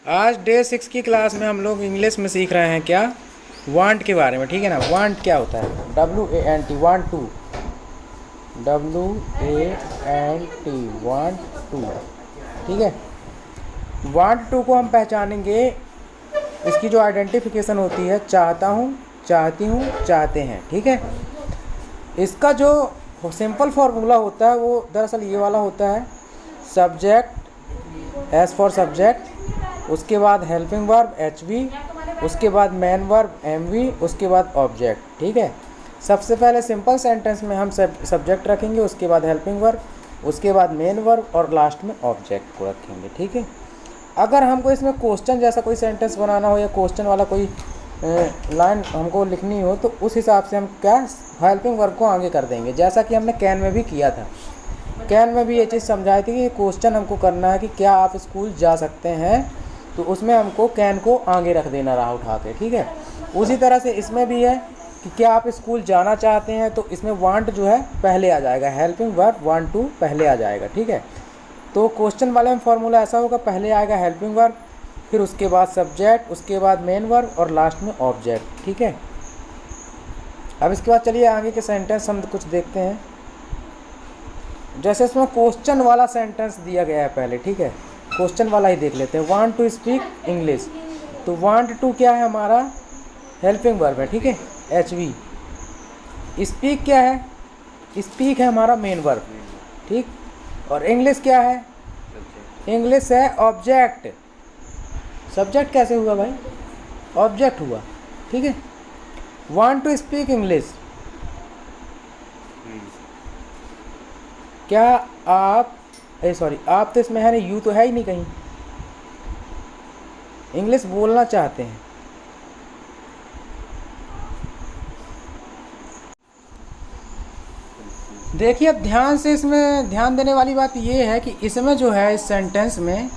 आज डे 6 की क्लास में हम लोग इंग्लिश में सीख रहे हैं क्या, वांट के बारे में। ठीक है ना। वांट क्या होता है? WANT, want to. WANT, want to. ठीक है। वांट टू को हम पहचानेंगे, इसकी जो आइडेंटिफिकेशन होती है, चाहता हूँ, चाहती हूँ, चाहते हैं। ठीक है। इसका जो सिंपल फार्मूला होता है वो दरअसल ये वाला होता है। सब्जेक्ट, एस फॉर सब्जेक्ट, उसके बाद हेल्पिंग वर्ब HV, उसके बाद मेन वर्ब MV, उसके बाद ऑब्जेक्ट। ठीक है। सबसे पहले सिंपल सेंटेंस में हम सब्जेक्ट रखेंगे, उसके बाद हेल्पिंग वर्ब, उसके बाद मेन वर्ब और लास्ट में ऑब्जेक्ट को रखेंगे। ठीक है। अगर हमको इसमें क्वेश्चन जैसा कोई सेंटेंस बनाना हो या क्वेश्चन वाला कोई लाइन हमको लिखनी हो तो उस हिसाब से हम क्या हेल्पिंग वर्ब को आगे कर देंगे, जैसा कि हमने कैन में भी किया था। कैन में भी ये चीज़ समझाई थी कि क्वेश्चन हमको करना है कि क्या आप स्कूल जा सकते हैं, तो उसमें हमको कैन को आगे रख देना रहा उठा के। ठीक है। उसी तरह से इसमें भी है कि क्या आप स्कूल जाना चाहते हैं, तो इसमें वांट जो है पहले आ जाएगा, हेल्पिंग वर्ब वांट टू पहले आ जाएगा। ठीक है। तो क्वेश्चन वाले में फॉर्मूला ऐसा होगा, पहले आएगा हेल्पिंग वर्ब, फिर उसके बाद सब्जेक्ट, उसके बाद मेन वर्ब और लास्ट में ऑब्जेक्ट। ठीक है। अब इसके बाद चलिए आगे के सेंटेंस हम कुछ देखते हैं। जैसे इसमें क्वेश्चन वाला सेंटेंस दिया गया है पहले। ठीक है। क्वेश्चन वाला ही देख लेते हैं। वांट टू स्पीक इंग्लिश, तो वांट टू क्या है हमारा? हेल्पिंग वर्ब है। ठीक है, HV। स्पीक क्या है? स्पीक है हमारा मेन वर्ब। ठीक। और इंग्लिश क्या है? इंग्लिश है ऑब्जेक्ट। सब्जेक्ट कैसे हुआ भाई? ऑब्जेक्ट हुआ। ठीक है। वांट टू स्पीक इंग्लिश, क्या आप आप तो इसमें है नहीं, यू तो है ही नहीं कहीं। इंग्लिश बोलना चाहते हैं। देखिए अब ध्यान से, इसमें ध्यान देने वाली बात ये है कि इसमें जो है इस सेंटेंस में,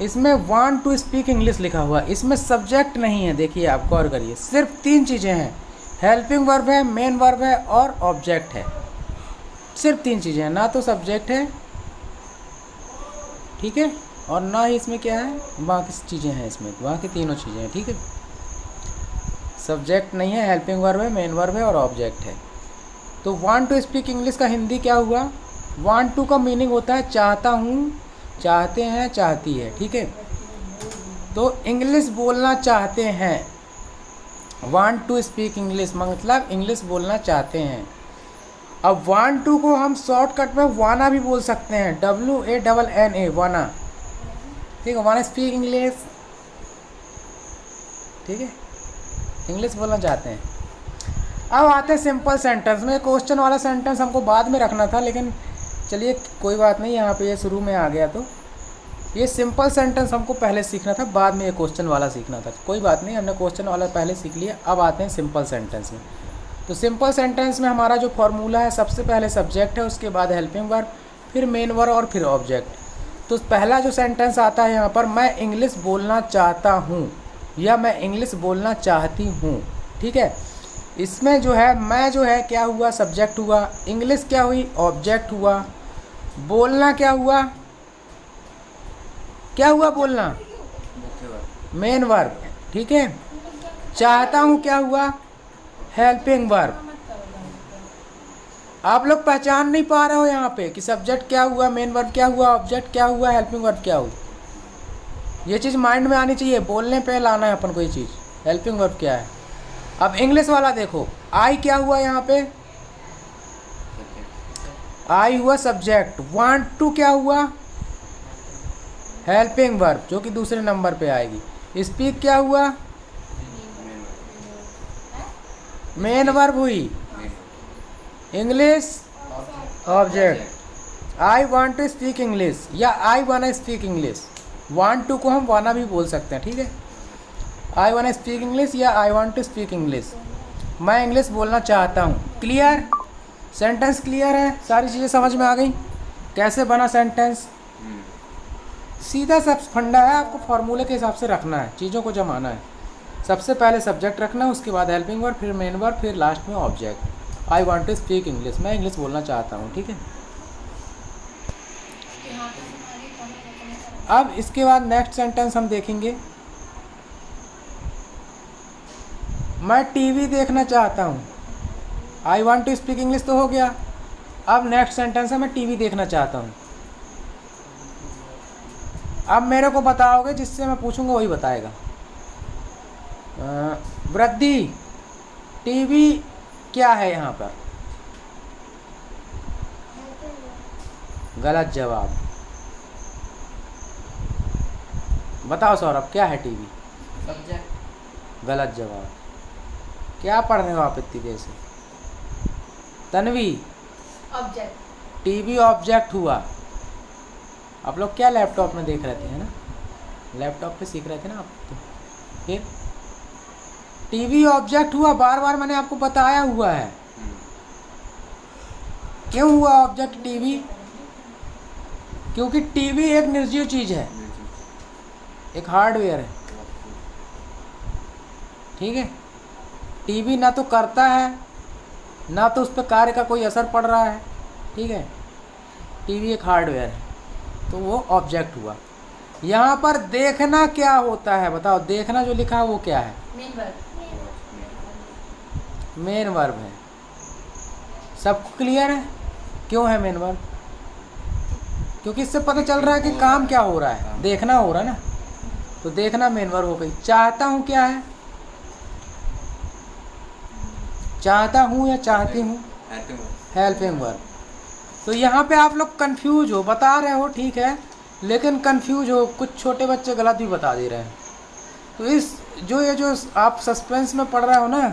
इसमें वांट टू स्पीक इंग्लिश लिखा हुआ, इसमें सब्जेक्ट नहीं है। देखिए आप गौर करिए, सिर्फ 3 चीज़ें हैं, हेल्पिंग वर्ब है, मेन वर्ब है और ऑब्जेक्ट है। सिर्फ 3 चीज़ें हैं, ना तो सब्जेक्ट है, ठीक है, और ना ही इसमें क्या है, बाकी चीज़ें हैं। इसमें बाकी तीनों चीज़ें हैं। ठीक है। सब्जेक्ट नहीं है, हेल्पिंग वर्ब है, मेन वर्ब है और ऑब्जेक्ट है। तो वांट टू स्पीक इंग्लिश का हिंदी क्या हुआ? वांट टू का मीनिंग होता है चाहता हूँ, चाहते हैं, चाहती है। ठीक है। तो इंग्लिश बोलना चाहते हैं, वांट टू स्पीक इंग्लिश मतलब इंग्लिश बोलना चाहते हैं। अब वांट टू को हम शॉर्टकट में वाना भी बोल सकते हैं, WANNA, वाना। ठीक है, वाना स्पीक इंग्लिश। ठीक है, इंग्लिश बोलना चाहते हैं। अब आते हैं सिंपल सेंटेंस में। क्वेश्चन वाला सेंटेंस हमको बाद में रखना था, लेकिन चलिए कोई बात नहीं, यहाँ पे ये शुरू में आ गया। तो ये सिंपल सेंटेंस हमको पहले सीखना था, बाद में ये क्वेश्चन वाला सीखना था। कोई बात नहीं, हमने क्वेश्चन वाला पहले सीख लिया। अब आते हैं सिंपल सेंटेंस में। तो सिंपल सेंटेंस में हमारा जो फॉर्मूला है, सबसे पहले सब्जेक्ट है, उसके बाद हेल्पिंग वर्ब, फिर मेन वर्ब और फिर ऑब्जेक्ट। तो पहला जो सेंटेंस आता है यहाँ पर, मैं इंग्लिश बोलना चाहता हूँ या मैं इंग्लिश बोलना चाहती हूँ। ठीक है। इसमें जो है मैं जो है क्या हुआ? सब्जेक्ट हुआ। इंग्लिश क्या हुई? ऑब्जेक्ट हुआ। बोलना क्या हुआ? क्या हुआ बोलना? Main verb. ठीक है। चाहता हूँ क्या हुआ? Helping verb. आप लोग पहचान नहीं पा रहे हो यहाँ पे कि सब्जेक्ट क्या हुआ, मेन वर्ब क्या हुआ, ऑब्जेक्ट क्या हुआ, हेल्पिंग वर्ब क्या हुई? ये चीज़ माइंड में आनी चाहिए, बोलने पे लाना है अपन को ये चीज़, हेल्पिंग वर्ब क्या है। अब इंग्लिश वाला देखो, आई क्या हुआ यहाँ पे? आई हुआ सब्जेक्ट। वांट टू क्या हुआ? हेल्पिंग वर्ब, जो कि दूसरे नंबर पे आएगी। स्पीक क्या हुआ? मेन वर्ब हुई। English object. I want to speak English या आई वाना स्पीक इंग्लिश। वांट टू को हम वाना भी बोल सकते हैं। ठीक है। आई वांट स्पीक इंग्लिश या I want to speak English, मैं इंग्लिश बोलना चाहता हूँ। क्लियर? सेंटेंस क्लियर है? सारी चीज़ें समझ में आ गई कैसे बना सेंटेंस? सीधा सा फंडा है, आपको फॉर्मूले के हिसाब से रखना है, चीज़ों को जमाना है। सबसे पहले सब्जेक्ट रखना है, उसके बाद हेल्पिंग वर्ब, फिर मेन वर्ब, फिर लास्ट में object. I want to speak English, मैं इंग्लिश बोलना चाहता हूँ। ठीक है। अब इसके बाद नेक्स्ट सेंटेंस हम देखेंगे, मैं टीवी देखना चाहता हूँ। I want to speak English तो हो गया। अब नेक्स्ट सेंटेंस है मैं टीवी देखना चाहता हूँ। अब मेरे को बताओगे, जिससे मैं पूछूंगा वही बताएगा। वृद्धि, टीवी क्या है यहाँ पर? गलत जवाब। बताओ सौरभ, क्या है टीवी? सब्जेक्ट। गलत जवाब। क्या पढ़ रहे हो आप इतनी देर से? तन्वी, ऑब्जेक्ट। टीवी ऑब्जेक्ट हुआ। आप लोग क्या लैपटॉप में देख रहे थे, है ना? लैपटॉप पे सीख रहे थे ना आप तो। फिर टीवी ऑब्जेक्ट हुआ, बार बार मैंने आपको बताया हुआ है। क्यों हुआ ऑब्जेक्ट टीवी? क्योंकि टीवी एक निर्जीव चीज है, एक हार्डवेयर है, ठीक है। टीवी ना तो करता है, ना तो उस पर कार्य का कोई असर पड़ रहा है, ठीक है। टीवी एक हार्डवेयर है, तो वो ऑब्जेक्ट हुआ। यहाँ पर देखना क्या होता है बताओ? देखना जो लिखा है वो क्या है? Main verb. मेन वर्ब है। सबको क्लियर है? क्यों है मेन वर्ब? क्योंकि इससे पता चल रहा है कि काम क्या हो रहा है, देखना हो रहा है ना। तो देखना मेन वर्ब हो गई। चाहता हूँ क्या है? चाहता हूँ या चाहती हूँ? Helping verb. तो यहाँ पे आप लोग कंफ्यूज हो, बता रहे हो ठीक है, लेकिन कंफ्यूज हो, कुछ छोटे बच्चे गलत भी बता दे रहे हैं। तो इस ये जो आप सस्पेंस में पढ़ रहे हो ना,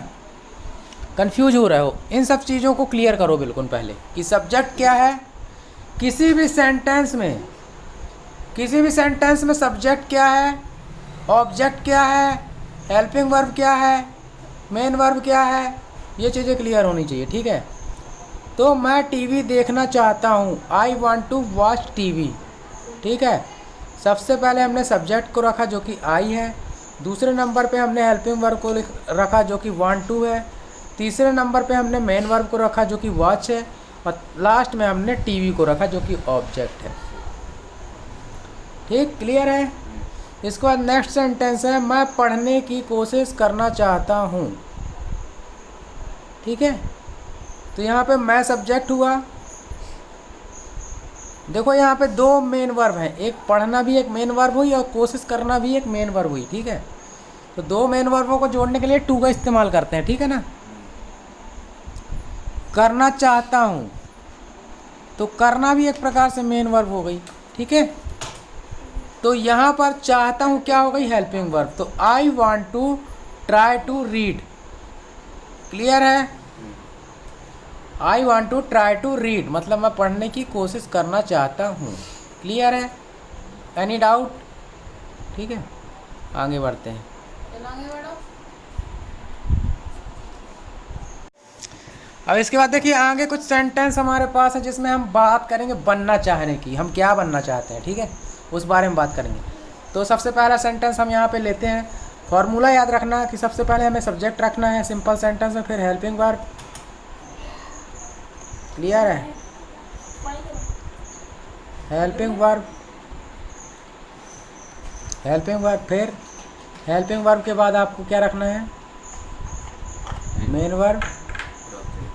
कंफ्यूज हो रहे हो, इन सब चीज़ों को क्लियर करो बिल्कुल पहले कि सब्जेक्ट क्या है। किसी भी सेंटेंस में सब्जेक्ट क्या है, ऑब्जेक्ट क्या है, हेल्पिंग वर्ब क्या है, मेन वर्ब क्या है, ये चीज़ें क्लियर होनी चाहिए, ठीक है। तो मैं टीवी देखना चाहता हूँ, I want to watch TV, ठीक है। सबसे पहले हमने सब्जेक्ट को रखा जो कि आई है, दूसरे नंबर पे हमने हेल्पिंग वर्ब को रखा जो कि वांट टू है, तीसरे नंबर पे हमने मेन वर्ब को रखा जो कि वॉच है, और लास्ट में हमने टीवी को रखा जो कि ऑब्जेक्ट है। ठीक, क्लियर है। इसके बाद नेक्स्ट सेंटेंस है मैं पढ़ने की कोशिश करना चाहता हूँ, ठीक है। तो यहाँ पे मैं सब्जेक्ट हुआ। देखो यहाँ पे दो मेन वर्ब हैं, एक पढ़ना भी एक मेन वर्ब हुई और कोशिश करना भी एक मेन वर्ब हुई, ठीक है। तो दो मेन वर्बों को जोड़ने के लिए टू का इस्तेमाल करते हैं, ठीक है ना। करना चाहता हूँ, तो करना भी एक प्रकार से मेन वर्ब हो गई, ठीक है। तो यहाँ पर चाहता हूँ क्या हो गई? Helping verb. तो I want to try to read, clear है। I want to try to read मतलब मैं पढ़ने की कोशिश करना चाहता हूँ, क्लियर है। Any doubt? ठीक है, आगे बढ़ते हैं। अब इसके बाद देखिए आगे कुछ सेंटेंस हमारे पास है जिसमें हम बात करेंगे बनना चाहने की, हम क्या बनना चाहते हैं, ठीक है, उस बारे में बात करेंगे। तो सबसे पहला सेंटेंस हम यहाँ पे लेते हैं। फॉर्मूला याद रखना कि सबसे पहले हमें सब्जेक्ट रखना है सिंपल सेंटेंस में, फिर हेल्पिंग वर्ब, क्लियर है। हेल्पिंग वर्ब, फिर हेल्पिंग वर्ब के बाद आपको क्या रखना है? मेन वर्ब,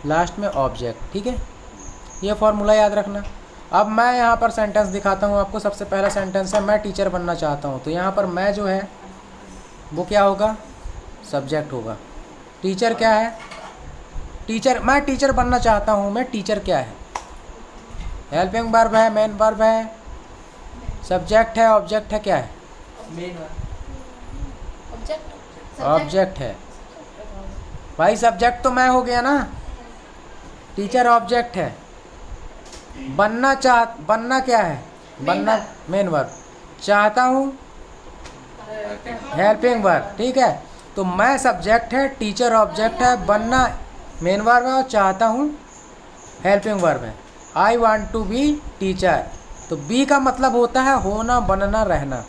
लास्ट में ऑब्जेक्ट, ठीक है। ये फॉर्मूला याद रखना। अब मैं यहाँ पर सेंटेंस दिखाता हूँ आपको। सबसे पहला सेंटेंस है मैं टीचर बनना चाहता हूँ। तो यहाँ पर मैं जो है वो क्या होगा? सब्जेक्ट होगा। टीचर क्या है? टीचर, मैं टीचर बनना चाहता हूँ, मैं टीचर क्या है? हेल्पिंग वर्ब है, मेन वर्ब है, सब्जेक्ट है, ऑब्जेक्ट है, क्या है? मेन वर्ब, ऑब्जेक्ट है भाई। सब्जेक्ट तो मैं हो गया ना, टीचर ऑब्जेक्ट है। बनना क्या है? बनना मेन वर्ब, चाहता हूँ हेल्पिंग वर्ब, ठीक है। तो मैं सब्जेक्ट है, टीचर ऑब्जेक्ट है, बनना मेन वर्ब है और चाहता हूँ हेल्पिंग वर्ब है। I want to be teacher, तो बी का मतलब होता है होना, बनना, रहना,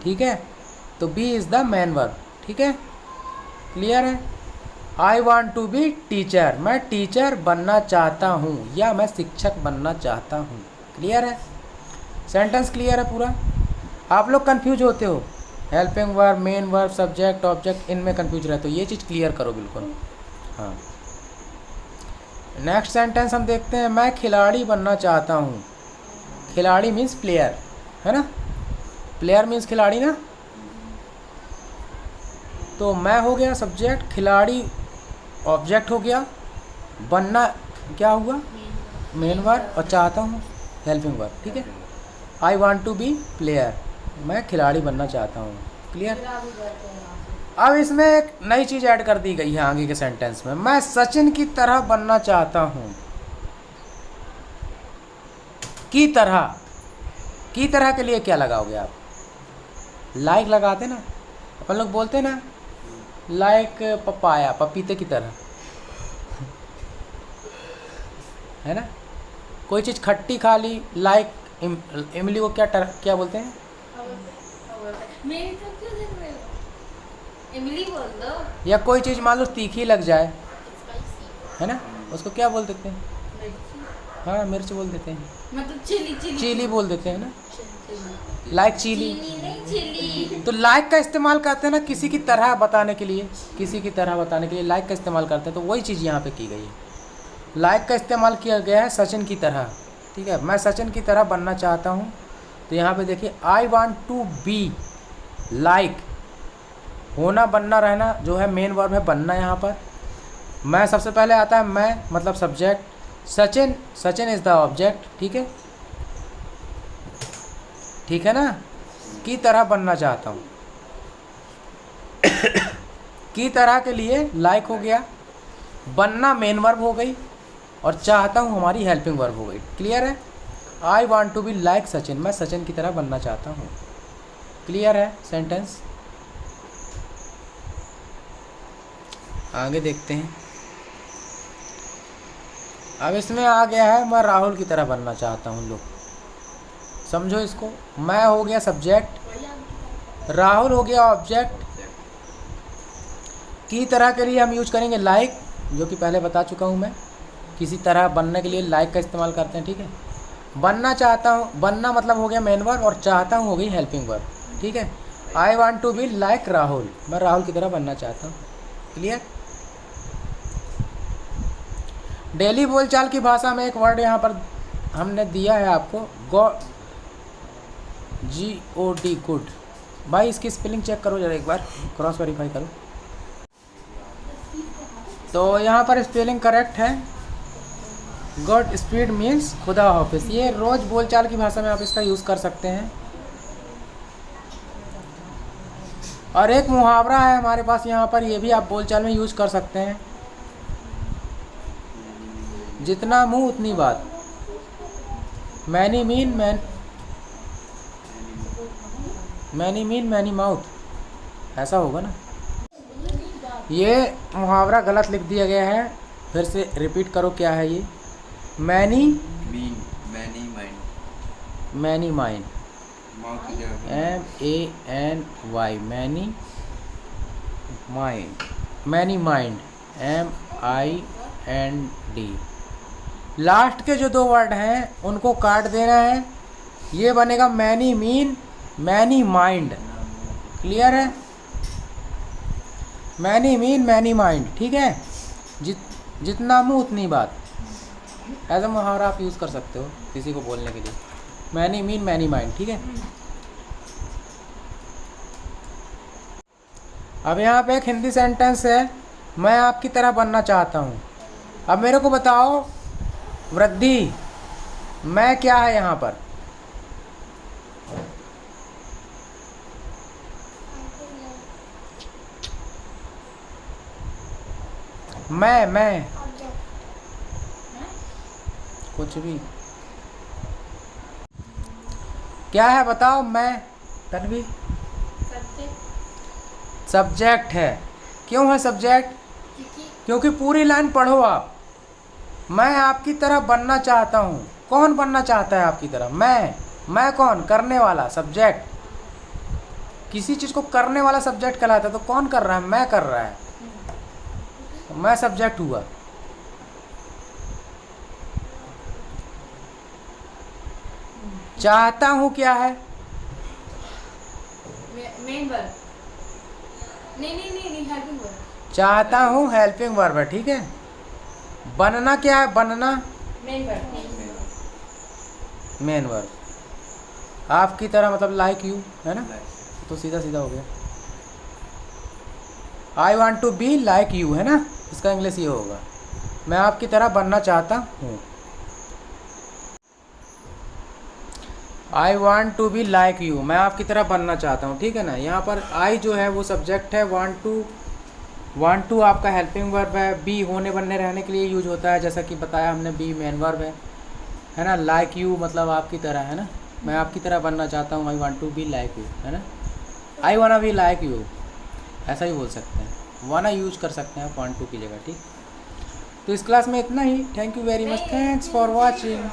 ठीक है। तो be is the main verb, ठीक है, क्लियर है। I want to be teacher, मैं टीचर बनना चाहता हूँ या मैं शिक्षक बनना चाहता हूँ, क्लियर है। सेंटेंस क्लियर है पूरा। आप लोग कंफ्यूज होते हो, helping verb, main verb, subject, object, इनमें कंफ्यूज रहते हो, ये चीज़ क्लियर करो बिल्कुल। हाँ, नेक्स्ट सेंटेंस हम देखते हैं, मैं खिलाड़ी बनना चाहता हूँ। खिलाड़ी मीन्स प्लेयर, है ना, प्लेयर मीन्स खिलाड़ी ना। तो मैं हो गया सब्जेक्ट, खिलाड़ी ऑब्जेक्ट हो गया, बनना क्या हुआ, मेन वर्ब, और चाहता हूँ हेल्पिंग वर्ब, ठीक है। I want to be player, मैं खिलाड़ी बनना चाहता हूँ। क्लियर। अब इसमें एक नई चीज़ ऐड कर दी गई है आगे के सेंटेंस में, मैं सचिन की तरह बनना चाहता हूँ। की तरह, की तरह के लिए क्या लगाओगे आप, लाइक लगाते ना, अपन लोग बोलते ना, लाइक पपाया, पपीते की तरह, है ना। कोई चीज़ खट्टी खा ली, लाइक इमली को क्या बोलते हैं, मेरी तो क्यों देख रहे हो? इमली बोल दो। या कोई चीज़ मान लो तीखी लग जाए, स्पाइसी। है ना, उसको क्या बोल देते हैं, मिर्ची। हाँ मिर्च बोल देते हैं, मतलब चिली चिली। चिली बोल देते हैं ना, लाइक चिली। चीनी नहीं चिली। तो लाइक का इस्तेमाल करते हैं ना किसी की तरह बताने के लिए, किसी की तरह बताने के लिए लाइक का इस्तेमाल करते हैं, तो वही चीज़ यहाँ पे की गई है, लाइक का इस्तेमाल किया गया है सचिन की तरह, ठीक है। मैं सचिन की तरह बनना चाहता हूँ, तो यहाँ पे देखिए I want to be like, होना बनना रहना जो है मेन वर्ब है, बनना यहाँ पर। मैं सबसे पहले आता है मैं, मतलब subject, Sachin, Sachin is the object, ठीक है, ठीक है ना। की तरह बनना चाहता हूँ, की तरह के लिए लाइक हो गया, बनना मेन वर्ब हो गई, और चाहता हूँ हमारी हेल्पिंग वर्ब हो गई। क्लियर है। I want to be like Sachin, मैं सचिन की तरह बनना चाहता हूँ। क्लियर है सेंटेंस। आगे देखते हैं। अब इसमें आ गया है मैं राहुल की तरह बनना चाहता हूँ। लोग समझो इसको, मैं हो गया सब्जेक्ट, राहुल हो गया ऑब्जेक्ट, की तरह के लिए हम यूज करेंगे लाइक, जो कि पहले बता चुका हूँ मैं, किसी तरह बनने के लिए लाइक का इस्तेमाल करते हैं, ठीक है। बनना चाहता हूँ, बनना मतलब हो गया मेन वर्ब, और चाहता हूँ हो गई हेल्पिंग वर्ब, ठीक है। I want to be like Rahul, मैं राहुल की तरह बनना चाहता हूँ। क्लियर। डेली बोलचाल की भाषा में एक वर्ड यहाँ पर हमने दिया है आपको, GOD, गुड। भाई इसकी स्पेलिंग चेक करो जरा एक बार, क्रॉस वेरीफाई करो। तो यहाँ पर स्पेलिंग करेक्ट है, गॉड स्पीड मीन्स खुदा हाफिज़। ये रोज़ बोलचाल की भाषा में आप इसका यूज़ कर सकते हैं। और एक मुहावरा है हमारे पास यहाँ पर, ये भी आप बोलचाल में यूज़ कर सकते हैं, जितना मुंह उतनी बात, मैनी मीन मैनी माउथ, ऐसा होगा ना। ये मुहावरा गलत लिख दिया गया है, फिर से रिपीट करो क्या है ये, many mean, many mind, many mind, mouth की जगह MANY, many mind, many mind, MIND। Last के जो दो वर्ड हैं उनको काट देना है, ये बनेगा many mean many mind. Clear है। मैनी मीन मैनी माइंड, ठीक है। जितना मुंह उतनी बात, ऐसा मुहावरा आप यूज़ कर सकते हो किसी को बोलने के लिए, मैनी मीन मैनी माइंड, ठीक है। अब यहाँ पे एक हिंदी सेंटेंस है, मैं आपकी तरह बनना चाहता हूँ। अब मेरे को बताओ वृद्धि, मैं क्या है यहाँ पर, मैं कुछ भी क्या है बताओ, मैं तन्वी सब्जेक्ट है। क्यों है सब्जेक्ट, क्योंकि पूरी लाइन पढ़ो आप, मैं आपकी तरह बनना चाहता हूँ। कौन बनना चाहता है आपकी तरह, मैं कौन, करने वाला सब्जेक्ट। किसी चीज़ को करने वाला सब्जेक्ट कहलाता है, तो कौन कर रहा है, मैं कर रहा है, तो मैं सब्जेक्ट हुआ। चाहता हूँ क्या है, मेन वर्ब नहीं हेल्पिंग वर्ब चाहता हूँ हेल्पिंग वर्ब है, ठीक है। बनना क्या है? बनना मेन वर्ब मेन वर्ब। आपकी तरह मतलब लाइक यू है ना, तो सीधा सीधा हो गया। I want to be like you है ना, इसका इंग्लिश ये होगा, मैं आपकी तरह बनना चाहता हूँ। I want to be like you, मैं आपकी तरह बनना चाहता हूँ, ठीक है ना। यहाँ पर आई जो है वो सब्जेक्ट है, वांट टू आपका हेल्पिंग वर्ब है, बी होने बनने रहने के लिए यूज होता है, जैसा कि बताया हमने, बी मेन वर्ब है ना। लाइक यू मतलब आपकी तरह है ना, मैं आपकी तरह बनना चाहता हूँ, I want to be like you है ना। आई वाना बी लाइक यू, ऐसा ही बोल सकते हैं, वाना यूज कर सकते हैं वांट टू की जगह, ठीक। तो इस क्लास में इतना ही। Thank you very much, thanks for watching.